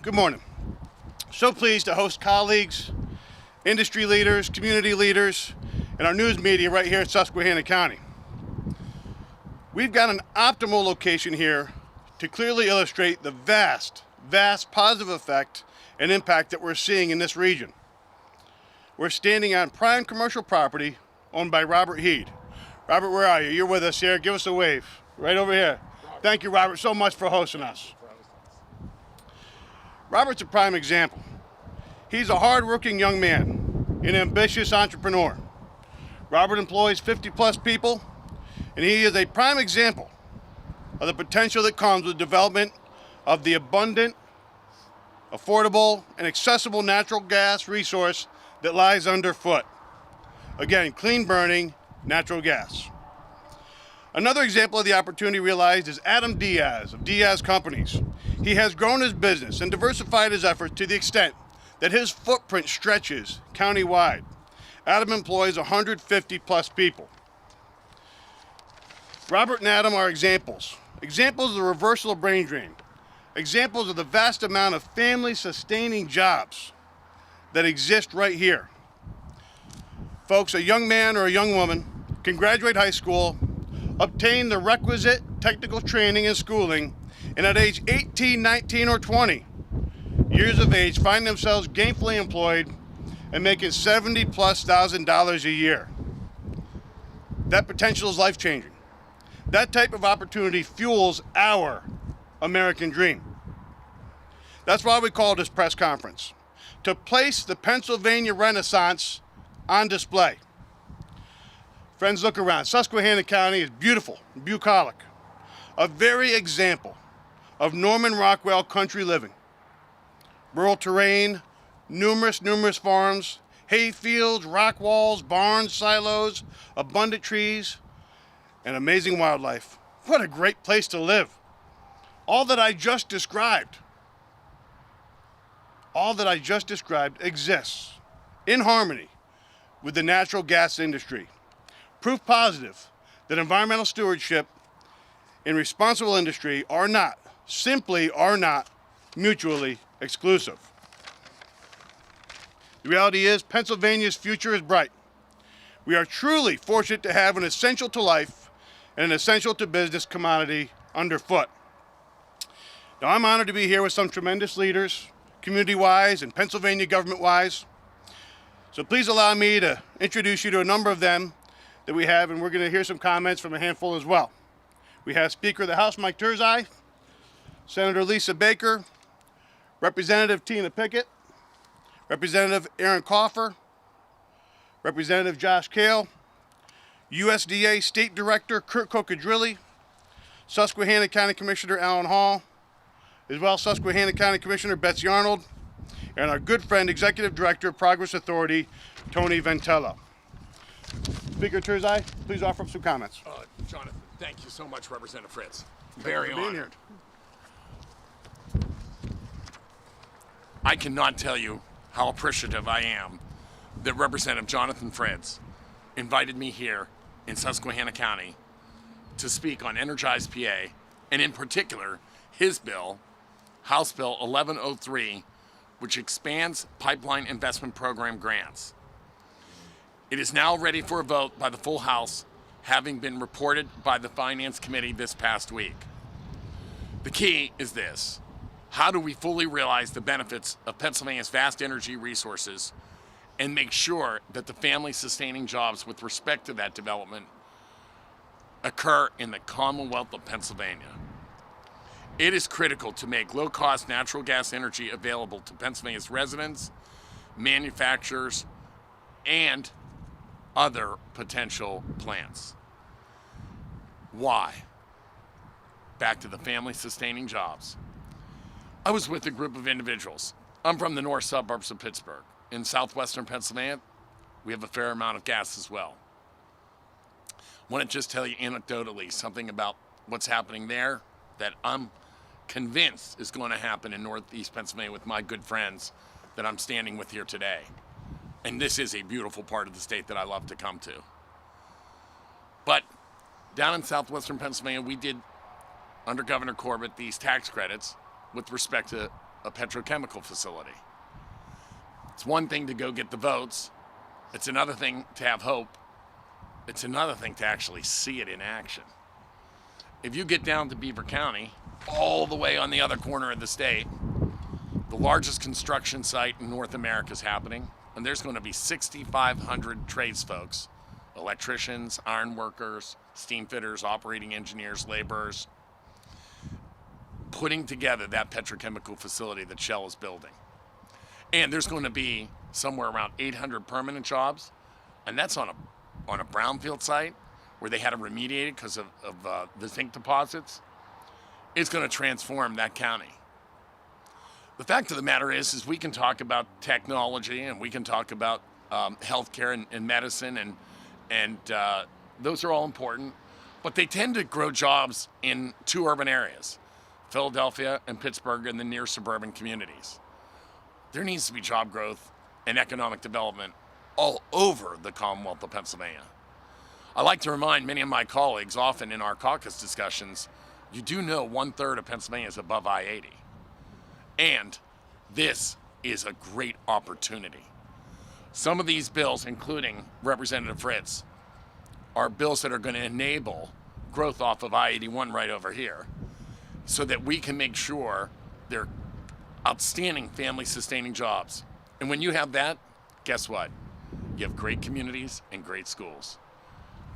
Good morning. So pleased to host colleagues, industry leaders, community leaders, and our news media right here in Susquehanna County. We've got an optimal location here to clearly illustrate the vast positive effect and impact that we're seeing in this region. We're standing on prime commercial property owned by Robert Heed. Robert, where are you? You're with us here. Give us a wave. Right over here. Thank you, Robert, so much for hosting us. Robert's a prime example. He's a hard-working young man, an ambitious entrepreneur. Robert employs 50-plus people, and he is a prime example of the potential that comes with development of the abundant, affordable, and accessible natural gas resource that lies underfoot. Again, clean-burning natural gas. Another example of the opportunity realized is Adam Diaz of Diaz Companies. He has grown his business and diversified his efforts to the extent that his footprint stretches countywide. Adam employs 150-plus people. Robert and Adam are examples of the reversal of brain drain, examples of the vast amount of family-sustaining jobs that exist right here. Folks, a young man or a young woman can graduate high school, obtain the requisite technical training and schooling, and at age 18, 19, or 20 years of age find themselves gainfully employed and making $70,000+ a year. That potential is life-changing. That type of opportunity fuels our American dream. That's why we call this press conference, to place the Pennsylvania Renaissance on display. Friends, look around. Susquehanna County is beautiful, bucolic, a very example of Norman Rockwell country living. Rural terrain, numerous farms, hay fields, rock walls, barns, silos, abundant trees, and amazing wildlife. What a great place to live. All that I just described exists in harmony with the natural gas industry. Proof positive that environmental stewardship and responsible industry simply are not mutually exclusive. The reality is Pennsylvania's future is bright. We are truly fortunate to have an essential to life and an essential to business commodity underfoot. Now, I'm honored to be here with some tremendous leaders, community-wise and Pennsylvania government-wise. So please allow me to introduce you to a number of them that we have, and we're going to hear some comments from a handful as well. We have Speaker of the House Mike Turzai, Senator Lisa Baker, Representative Tina Pickett, Representative Aaron Coffer, Representative Joshua Kail, USDA State Director Kurt Cocadrilli, Susquehanna County Commissioner Alan Hall, as well as Susquehanna County Commissioner Betsy Arnold, and our good friend, Executive Director of Progress Authority, Tony Ventello. Speaker Turzai, please offer up some comments. Jonathan, thank you so much, Representative Fritz. Very honored. I cannot tell you how appreciative I am that Representative Jonathan Fritz invited me here in Susquehanna County to speak on Energize PA, and in particular, his bill, House Bill 1103, which expands pipeline investment program grants. It is now ready for a vote by the full House, having been reported by the Finance Committee this past week. The key is this: how do we fully realize the benefits of Pennsylvania's vast energy resources and make sure that the family-sustaining jobs with respect to that development occur in the Commonwealth of Pennsylvania? It is critical to make low-cost natural gas energy available to Pennsylvania's residents, manufacturers, and other potential plants. Why? Back to the family-sustaining jobs. I was with a group of individuals. I'm from the north suburbs of Pittsburgh. In southwestern Pennsylvania, we have a fair amount of gas as well. I want to just tell you anecdotally something about what's happening there that I'm convinced is going to happen in northeast Pennsylvania with my good friends that I'm standing with here today. And this is a beautiful part of the state that I love to come to. But down in southwestern Pennsylvania, we did, under Governor Corbett, these tax credits with respect to a petrochemical facility. It's one thing to go get the votes. It's another thing to have hope. It's another thing to actually see it in action. If you get down to Beaver County, all the way on the other corner of the state, the largest construction site in North America is happening, and there's going to be 6,500 trades folks, electricians, iron workers, steam fitters, operating engineers, laborers, putting together that petrochemical facility that Shell is building. And there's going to be somewhere around 800 permanent jobs, and that's on a brownfield site where they had to remediate it because of the zinc deposits. It's going to transform that county. The fact of the matter is we can talk about technology and we can talk about healthcare and medicine, and those are all important, but they tend to grow jobs in two urban areas, Philadelphia and Pittsburgh, and the near suburban communities. There needs to be job growth and economic development all over the Commonwealth of Pennsylvania. I like to remind many of my colleagues, often in our caucus discussions, you do know 1/3 of Pennsylvania is above I-80. And this is a great opportunity. Some of these bills, including Representative Fritz, are bills that are going to enable growth off of I-81 right over here so that we can make sure they're outstanding family-sustaining jobs. And when you have that, guess what? You have great communities and great schools.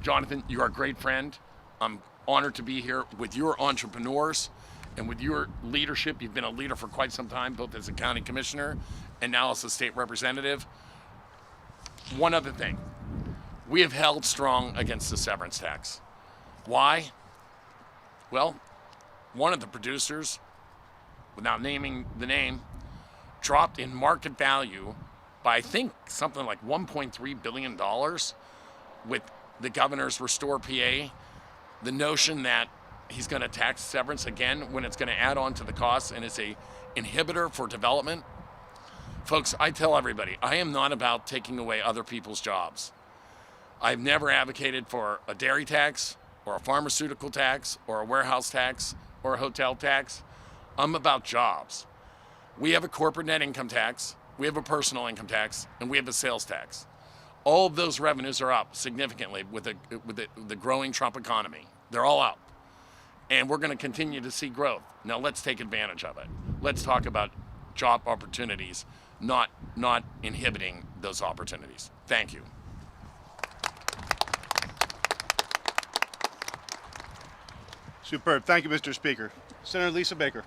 Jonathan, you're a great friend. I'm honored to be here with your entrepreneurs and with your leadership. You've been a leader for quite some time, both as a county commissioner and now as a state representative. One other thing, we have held strong against the severance tax. Why? Well, one of the producers, without naming the name, dropped in market value by, I think, something like $1.3 billion with the governor's Restore PA, the notion that he's going to tax severance again when it's going to add on to the costs and it's a inhibitor for development. Folks, I tell everybody, I am not about taking away other people's jobs. I've never advocated for a dairy tax or a pharmaceutical tax or a warehouse tax or a hotel tax. I'm about jobs. We have a corporate net income tax, we have a personal income tax, and we have a sales tax. All of those revenues are up significantly with the growing Trump economy. They're all up. And we're going to continue to see growth. Now let's take advantage of it. Let's talk about job opportunities, not inhibiting those opportunities. Thank you. Superb. Thank you, Mr. Speaker. Senator Lisa Baker.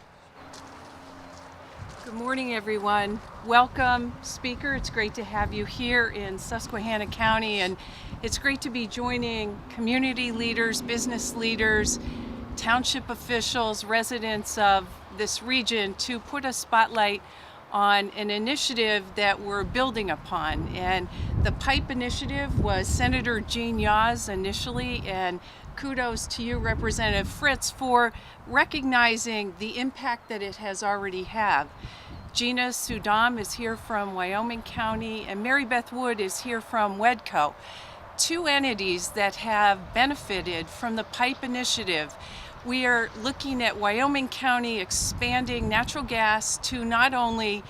Good morning, everyone. Welcome, Speaker. It's great to have you here in Susquehanna County, and it's great to be joining community leaders, business leaders, township officials, residents of this region to put a spotlight on an initiative that we're building upon. And the PIPE initiative was Senator Jean Yaw's initially, and kudos to you, Representative Fritz, for recognizing the impact that it has already had. Gina Sudam is here from Wyoming County, and Mary Beth Wood is here from WEDCO. Two entities that have benefited from the PIPE initiative. We are looking at Wyoming County expanding natural gas to not only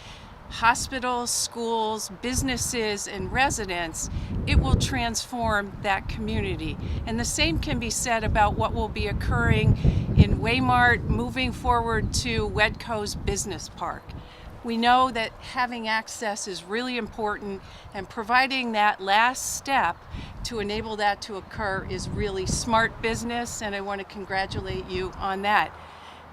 hospitals, schools, businesses, and residents. It will transform that community. And the same can be said about what will be occurring in Waymart moving forward to WEDCO's business park. We know that having access is really important, and providing that last step to enable that to occur is really smart business, and I want to congratulate you on that.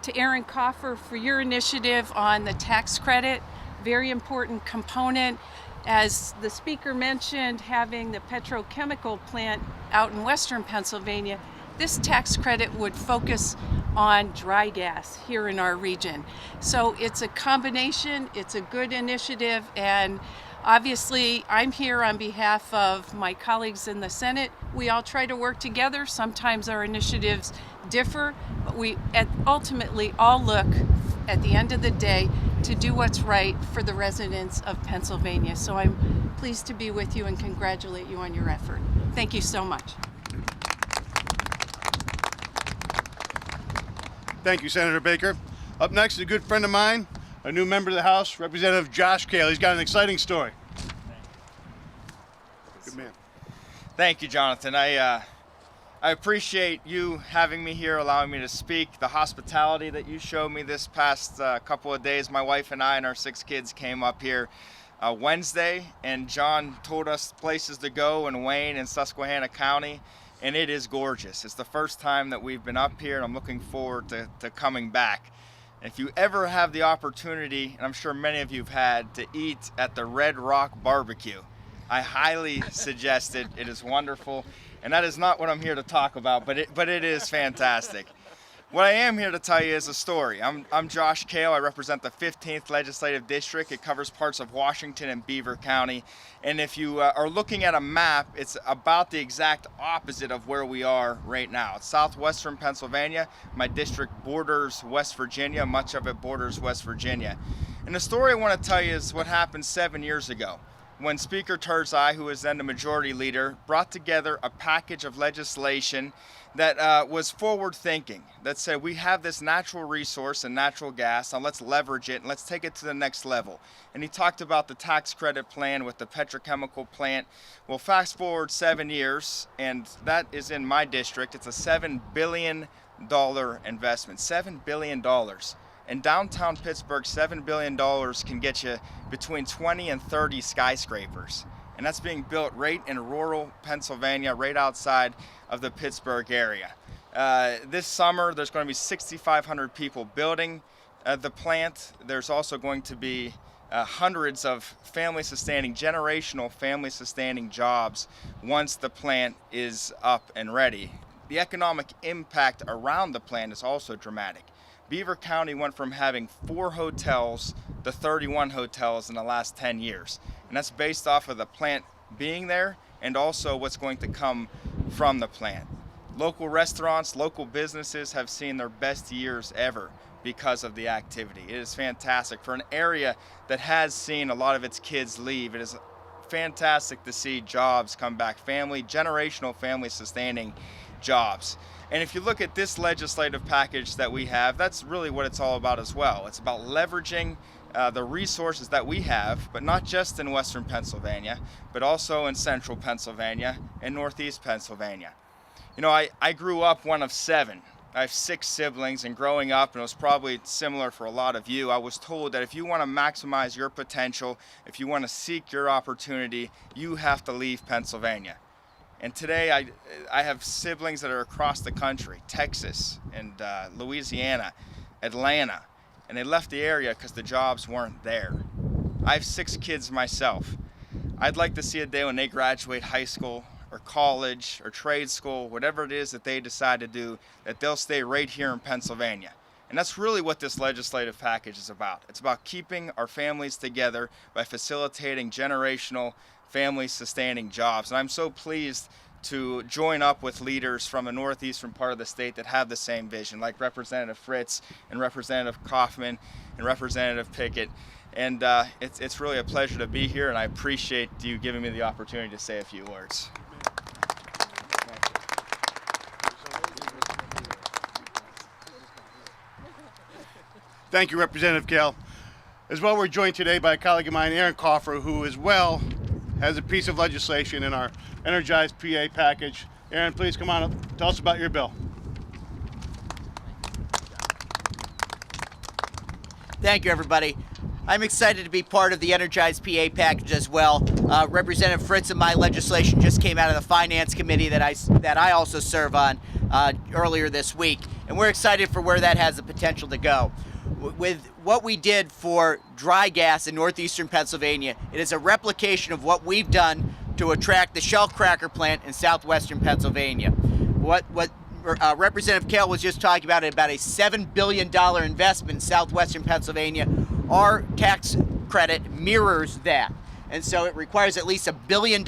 To Aaron Coffer for your initiative on the tax credit, very important component. As the speaker mentioned, having the petrochemical plant out in western Pennsylvania, this tax credit would focus on dry gas here in our region. So it's a combination, it's a good initiative, and obviously I'm here on behalf of my colleagues in the Senate. We all try to work together. Sometimes our initiatives differ, but we ultimately all look at the end of the day to do what's right for the residents of Pennsylvania. So I'm pleased to be with you and congratulate you on your effort. Thank you so much. Thank you, Senator Baker. Up next is a good friend of mine, a new member of the House, Representative Josh Kail. He's got an exciting story. Good man. Thank you, Jonathan. I appreciate you having me here, allowing me to speak. The hospitality that you showed me this past couple of days. My wife and I and our 6 kids came up here Wednesday, and John told us places to go in Wayne and Susquehanna County, and it is gorgeous. It's the first time that we've been up here, and I'm looking forward to coming back. If you ever have the opportunity, and I'm sure many of you have had, to eat at the Red Rock Barbecue, I highly suggest it. It is wonderful, and that is not what I'm here to talk about, but it is fantastic. What I am here to tell you is a story. I'm Josh Kail. I represent the 15th Legislative District. It covers parts of Washington and Beaver County. And if you are looking at a map, it's about the exact opposite of where we are right now. It's southwestern Pennsylvania. My district borders West Virginia. Much of it borders West Virginia. And the story I want to tell you is what happened 7 years ago, when Speaker Turzai, who was then the majority leader, brought together a package of legislation that was forward-thinking, that said we have this natural resource and natural gas, now let's leverage it and let's take it to the next level. And he talked about the tax credit plan with the petrochemical plant. Well, fast forward 7 years, and that is in my district. It's a $7 billion investment, $7 billion. In downtown Pittsburgh, $7 billion can get you between 20 and 30 skyscrapers. And that's being built right in rural Pennsylvania, right outside of the Pittsburgh area. This summer, there's going to be 6,500 people building the plant. There's also going to be hundreds of family-sustaining, generational family-sustaining jobs once the plant is up and ready. The economic impact around the plant is also dramatic. Beaver County went from having 4 hotels to 31 hotels in the last 10 years. And that's based off of the plant being there and also what's going to come from the plant. Local restaurants, local businesses have seen their best years ever because of the activity. It is fantastic. For an area that has seen a lot of its kids leave, it is fantastic to see jobs come back, generational family sustaining jobs. And if you look at this legislative package that we have, that's really what it's all about as well. It's about leveraging the resources that we have, but not just in Western Pennsylvania, but also in Central Pennsylvania and Northeast Pennsylvania. You know, I grew up one of 7. I have 6 siblings, and growing up, and it was probably similar for a lot of you, I was told that if you want to maximize your potential, if you want to seek your opportunity, you have to leave Pennsylvania. And today I have siblings that are across the country, Texas and Louisiana, Atlanta, and they left the area because the jobs weren't there. I have 6 kids myself. I'd like to see a day when they graduate high school or college or trade school, whatever it is that they decide to do, that they'll stay right here in Pennsylvania. And that's really what this legislative package is about. It's about keeping our families together by facilitating generational family-sustaining jobs. And I'm so pleased to join up with leaders from the northeastern part of the state that have the same vision, like Representative Fritz and Representative Kaufman and Representative Pickett. And it's really a pleasure to be here, and I appreciate you giving me the opportunity to say a few words. Thank you, Representative Kail. As well, we're joined today by a colleague of mine, Aaron Coffer, who as well has a piece of legislation in our Energize PA package. Aaron, please come on up. Tell us about your bill. Thank you, everybody. I'm excited to be part of the Energize PA package as well. Representative Fritz and my legislation just came out of the Finance Committee that I also serve on earlier this week, and we're excited for where that has the potential to go. With what we did for dry gas in northeastern Pennsylvania, it is a replication of what we've done to attract the Shell cracker plant in southwestern Pennsylvania. What Representative Kail was just talking about a $7 billion investment in southwestern Pennsylvania. Our tax credit mirrors that, and so it requires at least $1 billion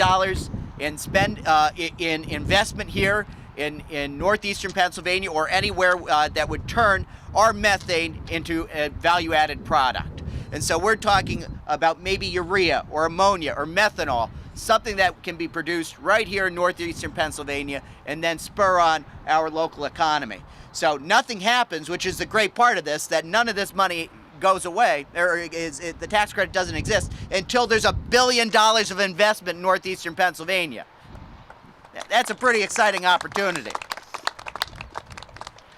in investment here in northeastern Pennsylvania or anywhere that would turn our methane into a value-added product. And so we're talking about maybe urea or ammonia or methanol, something that can be produced right here in northeastern Pennsylvania and then spur on our local economy. So nothing happens, which is the great part of this, that none of this money goes away, or the tax credit doesn't exist until there's $1 billion of investment in northeastern Pennsylvania. That's a pretty exciting opportunity.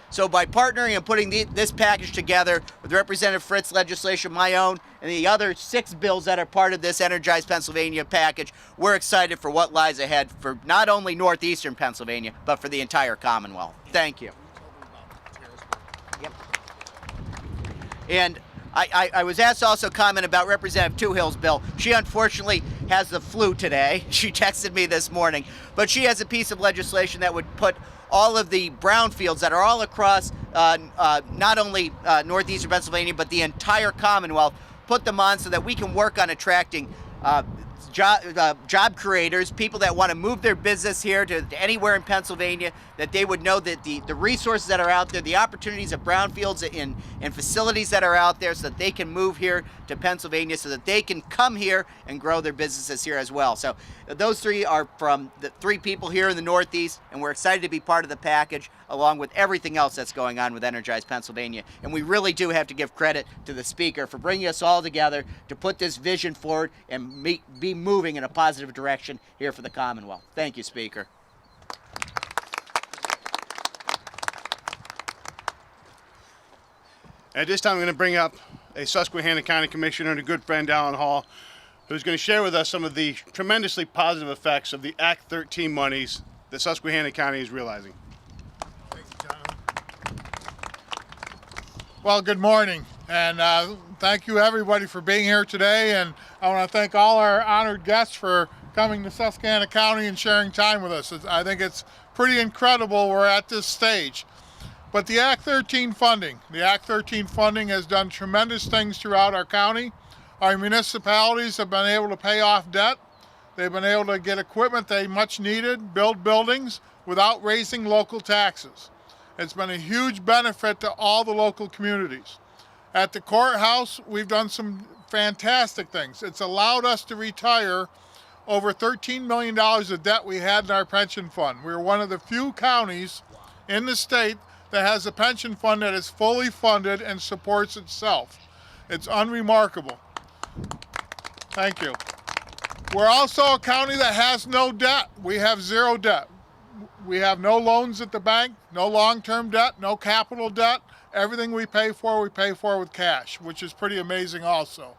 So by partnering and putting this package together with Representative Fritz legislation, my own, and the other 6 bills that are part of this Energize Pennsylvania package, we're excited for what lies ahead for not only northeastern Pennsylvania, but for the entire Commonwealth. Thank you. Yep. And I was asked to also comment about Representative Toohill's bill. She unfortunately has the flu today. She texted me this morning. But she has a piece of legislation that would put all of the brownfields that are all across not only northeastern Pennsylvania, but the entire Commonwealth, put them on so that we can work on attracting job creators, people that want to move their business here to anywhere in Pennsylvania, that they would know that the resources that are out there, the opportunities of brownfields and facilities that are out there, so that they can move here to Pennsylvania, so that they can come here and grow their businesses here as well. So those 3 are from the 3 people here in the Northeast, and we're excited to be part of the package, along with everything else that's going on with Energize Pennsylvania. And we really do have to give credit to the Speaker for bringing us all together to put this vision forward and be moving in a positive direction here for the Commonwealth. Thank you, Speaker. At this time, I'm going to bring up a Susquehanna County Commissioner and a good friend, Alan Hall, who's going to share with us some of the tremendously positive effects of the Act 13 monies that Susquehanna County is realizing. Thank you, John. Well, good morning, and thank you everybody for being here today, and I want to thank all our honored guests for coming to Susquehanna County and sharing time with us. I think it's pretty incredible we're at this stage. But the Act 13 funding has done tremendous things throughout our county. Our municipalities have been able to pay off debt. They've been able to get equipment they much needed, build buildings without raising local taxes. It's been a huge benefit to all the local communities. At the courthouse, we've done some fantastic things. It's allowed us to retire over $13 million of debt we had in our pension fund. We're one of the few counties in the state that has a pension fund that is fully funded and supports itself. It's unremarkable. Thank you. We're also a county that has no debt. We have 0 debt. We have no loans at the bank, no long-term debt, no capital debt. Everything we pay for with cash, which is pretty amazing also.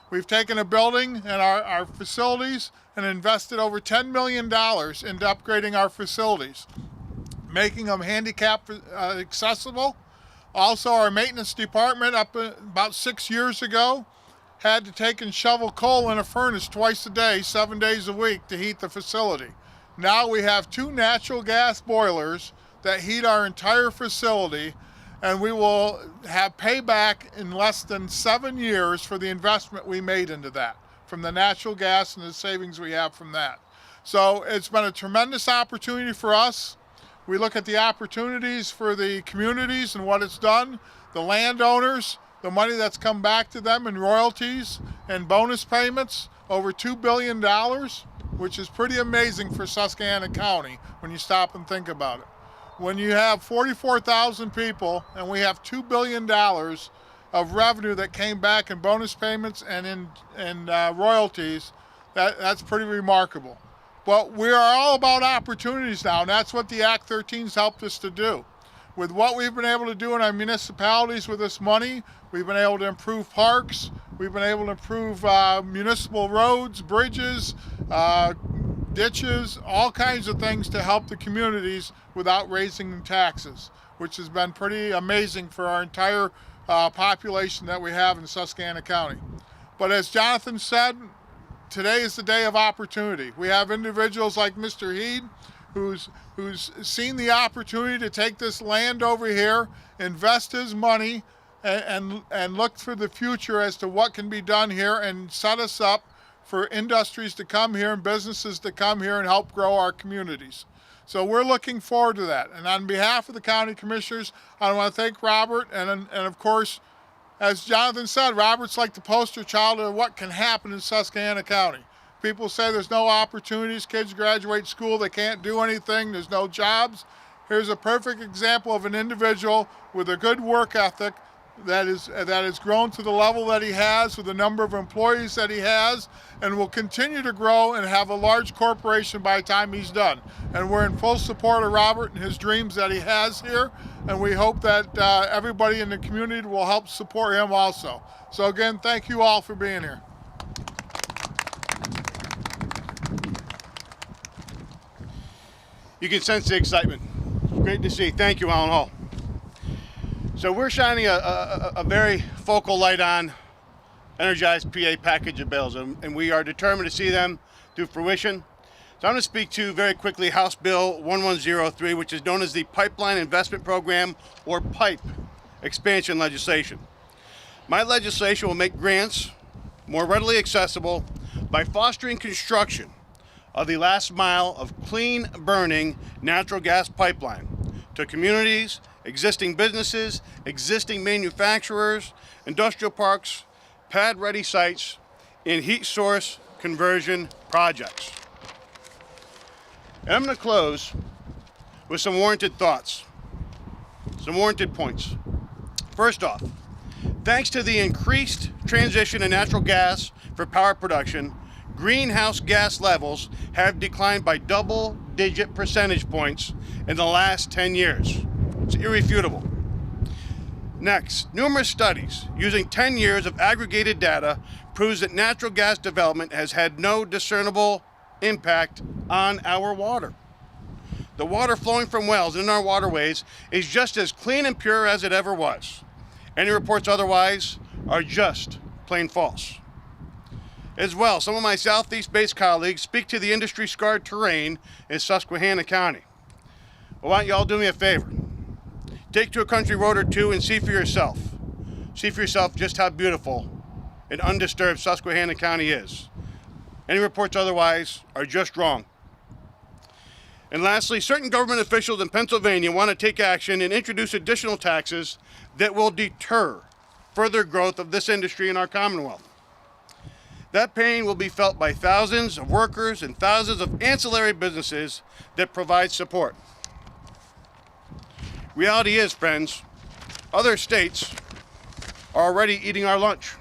We've taken a building and our facilities and invested over $10 million into upgrading our facilities, making them handicap accessible. Also, our maintenance department, up about 6 years ago, had to take and shovel coal in a furnace twice a day, 7 days a week, to heat the facility. Now we have 2 natural gas boilers that heat our entire facility, and we will have payback in less than 7 years for the investment we made into that, from the natural gas and the savings we have from that. So it's been a tremendous opportunity for us. We look at the opportunities for the communities and what it's done, the landowners, the money that's come back to them in royalties and bonus payments, over $2 billion, which is pretty amazing for Susquehanna County when you stop and think about it. When you have 44,000 people and we have $2 billion of revenue that came back in bonus payments and in royalties, that's pretty remarkable. But we are all about opportunities now, and that's what the Act 13's helped us to do. With what we've been able to do in our municipalities with this money, we've been able to improve parks, we've been able to improve municipal roads, bridges, ditches, all kinds of things to help the communities without raising taxes, which has been pretty amazing for our entire population that we have in Susquehanna County. But as Jonathan said, today is the day of opportunity. We have individuals like Mr. Heed, who's seen the opportunity to take this land over here, invest his money, and look for the future as to what can be done here and set us up for industries to come here and businesses to come here and help grow our communities. So we're looking forward to that. And on behalf of the county commissioners, I want to thank Robert, and of course, as Jonathan said, Robert's like the poster child of what can happen in Susquehanna County. People say there's no opportunities, kids graduate school, they can't do anything, there's no jobs. Here's a perfect example of an individual with a good work ethic that has grown to the level that he has with the number of employees that he has, and will continue to grow and have a large corporation by the time he's done. And we're in full support of Robert and his dreams that he has here, and we hope that everybody in the community will help support him also. So again, thank you all for being here. You can sense the excitement. Great to see. Thank you, Alan Hall. So we're shining a very focal light on Energize PA package of bills, and we are determined to see them to fruition. So I'm going to speak to very quickly House Bill 1103, which is known as the Pipeline Investment Program, or PIPE, expansion legislation. My legislation will make grants more readily accessible by fostering construction of the last mile of clean burning natural gas pipeline to communities, existing businesses, existing manufacturers, industrial parks, pad-ready sites, and heat source conversion projects. And I'm going to close with some warranted thoughts, some warranted points. First off, thanks to the increased transition to natural gas for power production, greenhouse gas levels have declined by double-digit percentage points in the last 10 years. It's irrefutable. Next, numerous studies using 10 years of aggregated data proves that natural gas development has had no discernible impact on our water. The water flowing from wells in our waterways is just as clean and pure as it ever was. Any reports otherwise are just plain false. As well, some of my southeast-based colleagues speak to the industry-scarred terrain in Susquehanna County. Well, why don't you all do me a favor? Take to a country road or two and see for yourself. See for yourself just how beautiful and undisturbed Susquehanna County is. Any reports otherwise are just wrong. And lastly, certain government officials in Pennsylvania want to take action and introduce additional taxes that will deter further growth of this industry in our Commonwealth. That pain will be felt by thousands of workers and thousands of ancillary businesses that provide support. Reality is, friends, other states are already eating our lunch.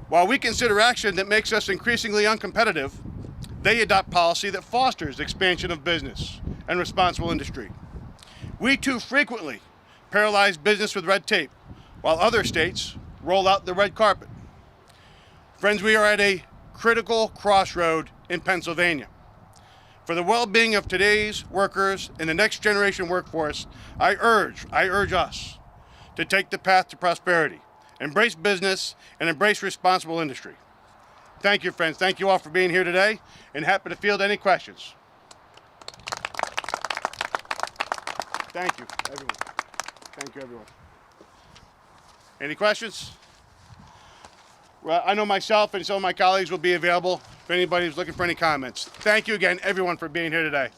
While we consider action that makes us increasingly uncompetitive, they adopt policy that fosters expansion of business and responsible industry. We too frequently paralyze business with red tape, while other states roll out the red carpet. Friends, we are at a critical crossroad in Pennsylvania. For the well-being of today's workers and the next generation workforce, I urge us to take the path to prosperity, embrace business, and embrace responsible industry. Thank you, friends. Thank you all for being here today, and happy to field any questions. Thank you, everyone. Thank you, everyone. Any questions? Well, I know myself and some of my colleagues will be available if anybody's looking for any comments. Thank you again, everyone, for being here today.